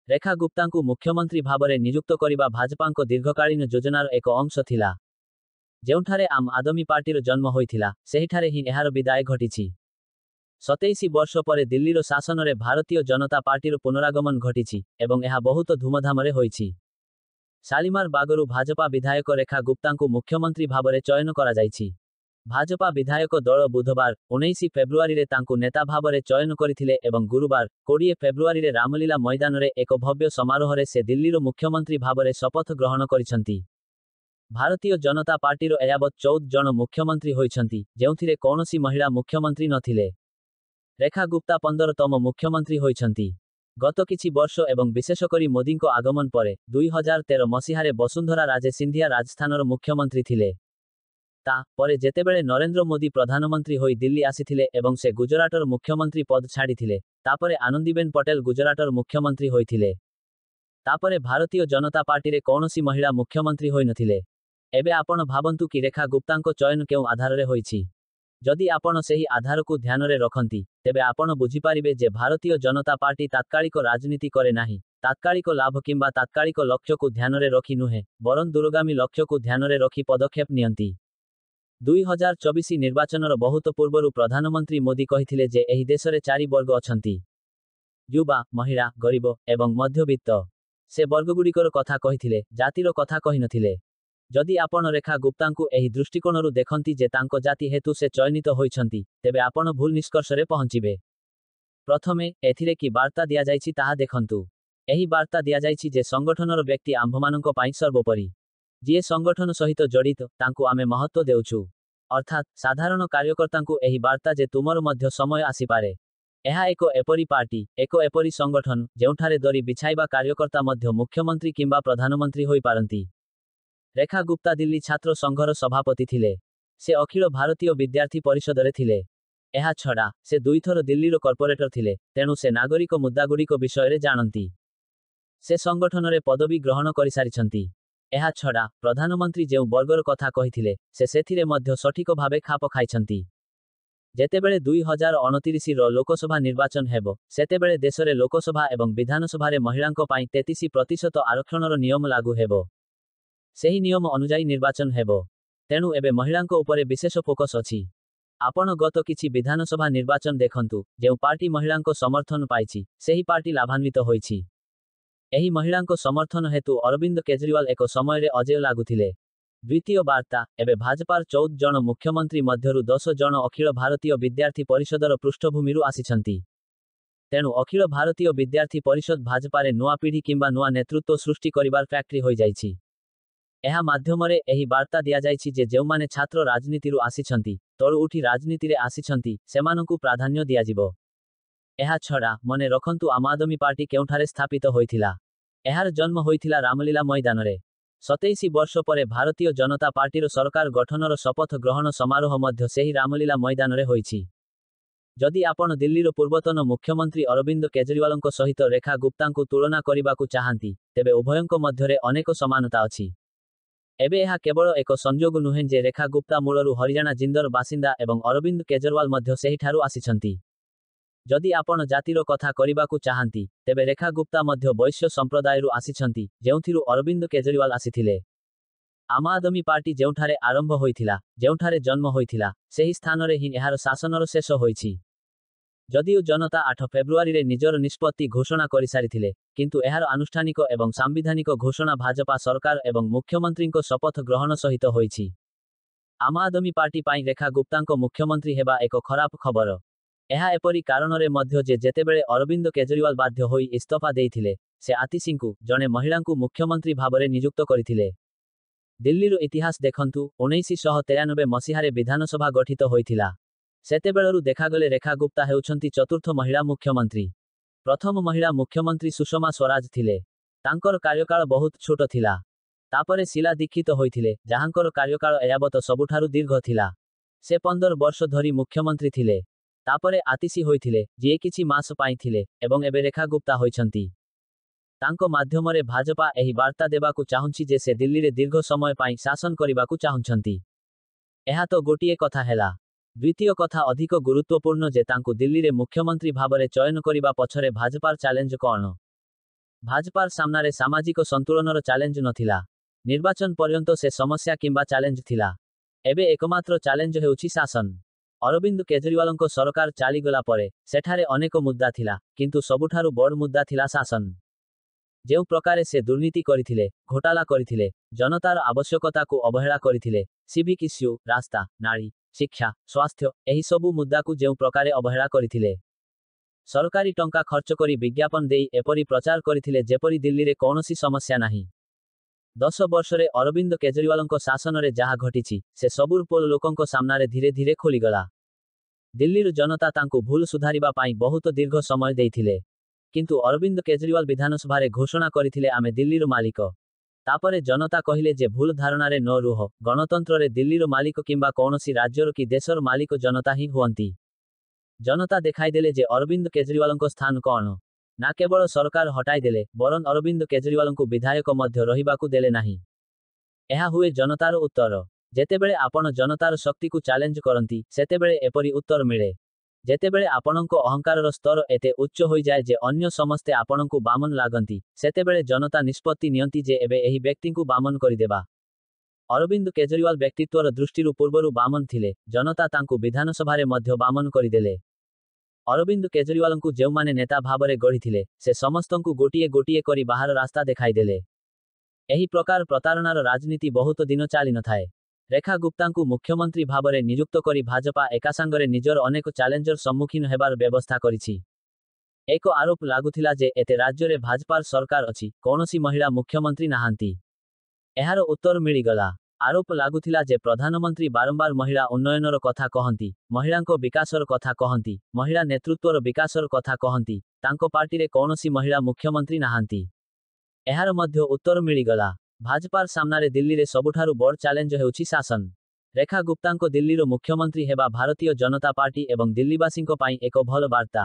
रेखा गुप्ता को मुख्यमंत्री भावरे नियुक्त करिबा भाजपाको दीर्घकालीन योजनार एक अंश थिला। जेउठारे आम आदमी पार्टीर जन्म होइथिला सेहिठारे ही एहार विदाय घटिछि। 27 वर्ष परे दिल्लीर शासनरे भारतीय जनता पार्टीर पुनरागमन घटिछि एवं एहा बहुत धूमधामरे होइछि। शालिमार बागरू भाजपा विधायक रेखा गुप्ता को मुख्यमंत्री भावरे चयन करा जाइछि। भाजपा विधायक दल बुधवार 19 फेब्रुआरी रे तांकु नेता भावरे चयन करिथिले एवं गुरुवार 20 फेब्रुआरी रे रामलीला मैदान रे एक भव्य समारोह रे से दिल्लीर मुख्यमंत्री भावरे शपथ ग्रहण करिसंती। भारतीय जनता पार्टीर एयावत 14 जन मुख्यमंत्री होइछंती, जेउथिरे कोनोसी महिला मुख्यमंत्री नथिले। रेखा गुप्ता 15तम मुख्यमंत्री होइछंती। गत किछि वर्ष एवं विशेषकरी मोदीको आगमन परे 2013 मसीहारे वसुंधरा राजे सिंधिया राजस्थानर मुख्यमंत्री थिले। ता परे जेतेबेले नरेंद्र मोदी प्रधानमंत्री होई दिल्ली आसीथिले एवं से गुजराटर मुख्यमंत्री पद छाड़िथिले, तापरे आनंदीबेन पटेल गुजराटर मुख्यमंत्री होइथिले। तापरे भारतीय जनता पार्टी रे कोनोसी महिला मुख्यमंत्री होई नथिले। एबे आपण भाबंतु कि रेखा गुप्तांको चयन केउ आधार रे होइछि। जदि आपण सेही आधार को ध्यान रे रखंती तेबे आपण बुझी पारिबे जे भारतीय जनता पार्टी तात्कालिक राजनीति करे नाही, तात्कालिक लाभ किंबा तात्कालिक लक्ष्य को ध्यान रे रखी नुहे, बरन दूरगामी लक्ष्य को ध्यान रे रखी पदक्षेप नियंती। 2024 निर्वाचनर बहुत पूर्वरु प्रधानमंत्री मोदी कहिथिले जे एही देशरे 4 वर्ग अछंती: युवा, महिला, गरीब एवं मध्यवित्त। से वर्गगुड़िकर कथा कहिथिले, जातिर कथा कहि नथिले। जदि आपण रेखा गुप्ता को एही दृष्टिकोणरु देखंती जे तांको जाति हेतु से चयनित होइछंती तेबे आपण भूल निष्कर्षरे पहुंचिबे। प्रथमे एथिरे कि वार्ता दिया जाइछि ताहा देखंतु। एही वार्ता दिया जाइछि जे संगठनर व्यक्ति आम्भमानंको पाई सर्वोपरि। जे संगठन सहित जड़ित तांको आमे महत्व देउछु। अर्थात साधारण कार्यकर्तांको एही वार्ता जे तुमर मध्य समय आसी पारे। एहा एको एपरी पार्टी, एको एपरी संगठन जेउठारे दरी बिछाइबा कार्यकर्ता मध्य मुख्यमंत्री किंबा प्रधानमंत्री होई पारंती। रेखा गुप्ता दिल्ली छात्र संघर सभापति थिले। से अखिल भारतीय विद्यार्थी परिषदरे थिले। एहा छड़ा से 2 थर दिल्लीर कॉर्पोरेटर थिले, तेणु से नागरिक मुद्दागुड़िक विषय जानती। से संगठन पदवी ग्रहण कर सारिछंती। एहा छड़ा प्रधानमंत्री जेउ वर्गर कथा कहिथिले से सेथिरे मध्य सठिक भावे खाप खाइछंती। जेतेबेले 2029 रो लोकसभा निर्वाचन हेबो सेतेबेले देशरे लोकसभा एवं विधानसभारे महिलांको पाई 33% आरक्षणर नियम लागू हेबो। सेही नियम अनुजाई निर्वाचन हेबो। तेणु एबे महिलांको उपरे विशेष फोकस अछि। आपण गत किछि विधानसभा निर्वाचन देखंतु, जेउ पार्टी महिलांको समर्थन पाइछि सेही पार्टी लाभान्वित होइछि। एही महिलांको समर्थन हेतु अरविंद केजरीवाल एक समयरे अजय लागुथिले। द्वितीय वार्ता एबे भाजपार 14 जन मुख्यमंत्री मध्यरु 10 जन अखिल भारतीय विद्यार्थी परिषदर पृष्ठभूमिरु आसिछंती। तेणु अखिल भारतीय विद्यार्थी परिषद भाजपारे नुआ पीढ़ी किंबा नुआ नेतृत्व सृष्टि करिबार फैक्ट्री होई जाइछि। एहा माध्यमरे एही वार्ता दिया जाइछि जे जेउमाने छात्र राजनीतिरु आसिछंती, तळु उठी राजनीतिरे आसिछंती, सेमानंकु प्राधान्य दियाजिबो। एहा छड़ा मने रखंतु आम आदमी पार्टी केउठारे स्थापित होइथिला। एहार जन्म होइथिला रामलीला मैदानरे। 27 वर्ष परे भारतीय जनता पार्टीर सरकार गठनर शपथ ग्रहण समारोह मध्य सेही रामलीला मैदानरे होइछि। जदि आपण दिल्लीर पूर्वतन मुख्यमंत्री अरविंद केजरीवालंको सहित रेखा गुप्तांकु तुलना करिबाकु चाहंती तेबे उभयंको मध्यरे अनेक समानता अछि। एबे एहा केवल एक संजोग नुहे जे रेखा गुप्ता मूलरु हरियाणा जिंदर बासिंदा एवं अरविंद केजरीवाल मध्य सेहिठारु आसिछंती। जदि आपण जातिर कथा करिबाकु चाहंती तेबे रेखा गुप्ता मध्य वैश्य संप्रदायरु आसिछंती, जेउथिरु अरविंद केजरीवाल आसिथिले। आम आदमी पार्टी जेउठारे आरंभ होइथिला, जेउठारे जन्म होइथिला, सेही स्थानरे ही एहार शासनर शेष होइछि। जदिओ जनता 8 फेब्रुआरी रे निजर निष्पत्ति घोषणा करि सारिथिले, किंतु एहार आनुष्ठानिक एवं सांविधानिक घोषणा भाजपा सरकार एवं मुख्यमंत्रीको शपथ ग्रहण सहित होइछि। आम आदमी पार्टी पाई रेखा गुप्तांको मुख्यमंत्री हेबा एक खराब खबर। एहा एपरी कारणरे मध्य जे जेतेबेले अरविंद केजरीवाल बाध्य होई इस्तफा देइथिले, से आतिशिंकु जणे महिलांकु मुख्यमंत्री भावरे नियुक्त करिथिले। दिल्लीर इतिहास देखंतु, 1993 मसीहारे विधानसभा गठित होइथिला। सेतेबेलरु देखागले रेखा गुप्ता हेउछंती चतुर्थ महिला मुख्यमंत्री। प्रथम महिला मुख्यमंत्री सुषमा स्वराज थिले। तांकर कार्यकाल बहुत छोट थिला। तापरे शीला दीक्षित होइथिले, जाहांकर कार्यकाल एयावत सबुठारु दीर्घ थिला। से 15 वर्ष धरी मुख्यमंत्री थिले। तापरे आतिशी होइथिले, जिए किछि मास पाई थिले, एवं एबे रेखा गुप्ता होइछंती। तांको माध्यमरे भाजपा एही वार्ता देबाकु चाहुंछि जे से दिल्ली रे दीर्घ समय पाई शासन करिबाकु चाहुंछंती। एहा तो गोटिए कथा हेला। द्वितीय कथा अधिक गुरुत्वपूर्ण जे तांकु दिल्ली रे मुख्यमंत्री भावरे चयन करिबा पछरे भाजपार चैलेंज कोन। ଭାଜପାର ସାମ୍ନାରେ ସାମାଜିକ ସନ୍ତୁଳନର ଚ୍ୟାଲେଞ୍ଜ ନଥିଲା। ନିର୍ବାଚନ ପର୍ଯ୍ୟନ୍ତ ସେ ସମସ୍ୟା କିମ୍ବା ଚ୍ୟାଲେଞ୍ଜ ଥିଲା। ଏବେ ଏକମାତ୍ର ଚ୍ୟାଲେଞ୍ଜ ହେଉଛି ଶାସନ। ଅରବିନ୍ଦ କେଜରିୱାଲଙ୍କ ସରକାର ଚାଲିଗଲା ପରେ ସେଠାରେ ଅନେକ ମୁଦ୍ଦା ଥିଲା, କିନ୍ତୁ ସବୁଠାରୁ ବଡ଼ ମୁଦ୍ଦା ଥିଲା ଶାସନ। ଯେଉଁ ପ୍ରକାରେ ସେ ଦୁର୍ନୀତି କରିଥିଲେ, ଘୋଟାଲା କରିଥିଲେ, ଜନତାର ଆବଶ୍ୟକତାକୁ ଅବହେଳା କରିଥିଲେ, ସିଭିକ୍ ଇସ୍ୟୁ, ରାସ୍ତା, ନାଳୀ, ଶିକ୍ଷା, ସ୍ୱାସ୍ଥ୍ୟ, ଏହି ସବୁ ମୁଦ୍ଦାକୁ ଯେଉଁ ପ୍ରକାରେ ଅବହେଳା କରିଥିଲେ। ସରକାରୀ ଟଙ୍କା ଖର୍ଚ୍ଚ କରି ବିଜ୍ଞାପନ ଦେଇ ଏପରି ପ୍ରଚାର କରିଥିଲେ ଯେପରି ଦିଲ୍ଲୀରେ କୌଣସି ସମସ୍ୟା ନାହିଁ। 10 ବର୍ଷରେ ଅରବିନ୍ଦ କେଜରିୱାଲଙ୍କ ଶାସନରେ ଯାହା ଘଟିଛି, ସେ ସବୁ ପୋଲ ଲୋକଙ୍କ ସାମ୍ନାରେ ଧୀରେ ଧୀରେ ଖୋଲିଗଲା। ଦିଲ୍ଲୀର ଜନତା ତାଙ୍କୁ ଭୁଲ ସୁଧାରିବା ପାଇଁ ବହୁତ ଦୀର୍ଘ ସମୟ ଦେଇଥିଲେ। କିନ୍ତୁ ଅରବିନ୍ଦ କେଜରିୱାଲ ବିଧାନସଭାରେ ଘୋଷଣା କରିଥିଲେ ଆମେ ଦିଲ୍ଲୀର ମାଲିକ। ତାପରେ ଜନତା କହିଲେ ଯେ ଭୁଲ ଧାରଣାରେ ନ ରୁହ, ଗଣତନ୍ତ୍ରରେ ଦିଲ୍ଲୀର ମାଲିକ କିମ୍ବା କୌଣସି ରାଜ୍ୟର କି ଦେଶର ମାଲିକ ଜନତା ହିଁ ହୁଅନ୍ତି। ଜନତା ଦେଖାଇଦେଲେ ଯେ ଅରବିନ୍ଦ କେଜରିୱାଲଙ୍କ ସ୍ଥାନ କ'ଣ। ନା କେବଳ ସରକାର ହଟାଇଦେଲେ, ବରଂ ଅରବିନ୍ଦ କେଜରିୱାଲଙ୍କୁ ବିଧାୟକ ମଧ୍ୟ ରହିବାକୁ ଦେଲେ ନାହିଁ। ଏହା ହୁଏ ଜନତାର ଉତ୍ତର। ଯେତେବେଳେ ଆପଣ ଜନତାର ଶକ୍ତିକୁ ଚ୍ୟାଲେଞ୍ଜ କରନ୍ତି, ସେତେବେଳେ ଏପରି ଉତ୍ତର ମିଳେ। ଯେତେବେଳେ ଆପଣଙ୍କ ଅହଙ୍କାରର ସ୍ତର ଏତେ ଉଚ୍ଚ ହୋଇଯାଏ ଯେ ଅନ୍ୟ ସମସ୍ତେ ଆପଣଙ୍କୁ ବାମନ ଲାଗନ୍ତି, ସେତେବେଳେ ଜନତା ନିଷ୍ପତ୍ତି ନିଅନ୍ତି ଯେ ଏବେ ଏହି ବ୍ୟକ୍ତିଙ୍କୁ ବାମନ କରିଦେବା। ଅରବିନ୍ଦ କେଜରିୱାଲ ବ୍ୟକ୍ତିତ୍ୱର ଦୃଷ୍ଟିରୁ ପୂର୍ବରୁ ବାମନ ଥିଲେ, ଜନତା ତାଙ୍କୁ ବିଧାନସଭାରେ ମଧ୍ୟ ବାମନ କରିଦେଲେ। ଅରବିନ୍ଦ କେଜରିୱାଲଙ୍କୁ ଯେଉଁମାନେ ନେତା ଭାବରେ ଗଢ଼ିଥିଲେ, ସେ ସମସ୍ତଙ୍କୁ ଗୋଟିଏ ଗୋଟିଏ କରି ବାହାର ରାସ୍ତା ଦେଖାଇଦେଲେ। ଏହି ପ୍ରକାର ପ୍ରତାରଣାର ରାଜନୀତି ବହୁତ ଦିନ ଚାଲିନଥାଏ। ରେଖା ଗୁପ୍ତାଙ୍କୁ ମୁଖ୍ୟମନ୍ତ୍ରୀ ଭାବରେ ନିଯୁକ୍ତ କରି ଭାଜପା ଏକାସାଙ୍ଗରେ ନିଜର ଅନେକ ଚ୍ୟାଲେଞ୍ଜର ସମ୍ମୁଖୀନ ହେବାର ବ୍ୟବସ୍ଥା କରିଛି। ଏକ ଆରୋପ ଲାଗୁଥିଲା ଯେ ଏତେ ରାଜ୍ୟରେ ଭାଜପାର ସରକାର ଅଛି, କୌଣସି ମହିଳା ମୁଖ୍ୟମନ୍ତ୍ରୀ ନାହାନ୍ତି। ଏହାର ଉତ୍ତର ମିଳିଗଲା। ଆରୋପ ଲାଗୁଥିଲା ଯେ ପ୍ରଧାନମନ୍ତ୍ରୀ ବାରମ୍ବାର ମହିଳା ଉନ୍ନୟନର କଥା କହନ୍ତି, ମହିଳାଙ୍କ ବିକାଶର କଥା କହନ୍ତି, ମହିଳା ନେତୃତ୍ୱର ବିକାଶର କଥା କହନ୍ତି, ତାଙ୍କ ପାର୍ଟିରେ କୌଣସି ମହିଳା ମୁଖ୍ୟମନ୍ତ୍ରୀ ନାହାନ୍ତି। ଏହାର ମଧ୍ୟ ଉତ୍ତର ମିଳିଗଲା। ଭାଜପାର ସାମ୍ନାରେ ଦିଲ୍ଲୀରେ ସବୁଠାରୁ ବଡ଼ ଚ୍ୟାଲେଞ୍ଜ ହେଉଛି ଶାସନ। ରେଖା ଗୁପ୍ତାଙ୍କ ଦିଲ୍ଲୀର ମୁଖ୍ୟମନ୍ତ୍ରୀ ହେବା ଭାରତୀୟ ଜନତା ପାର୍ଟି ଏବଂ ଦିଲ୍ଲୀବାସୀଙ୍କ ପାଇଁ ଏକ ଭଲ ବାର୍ତ୍ତା।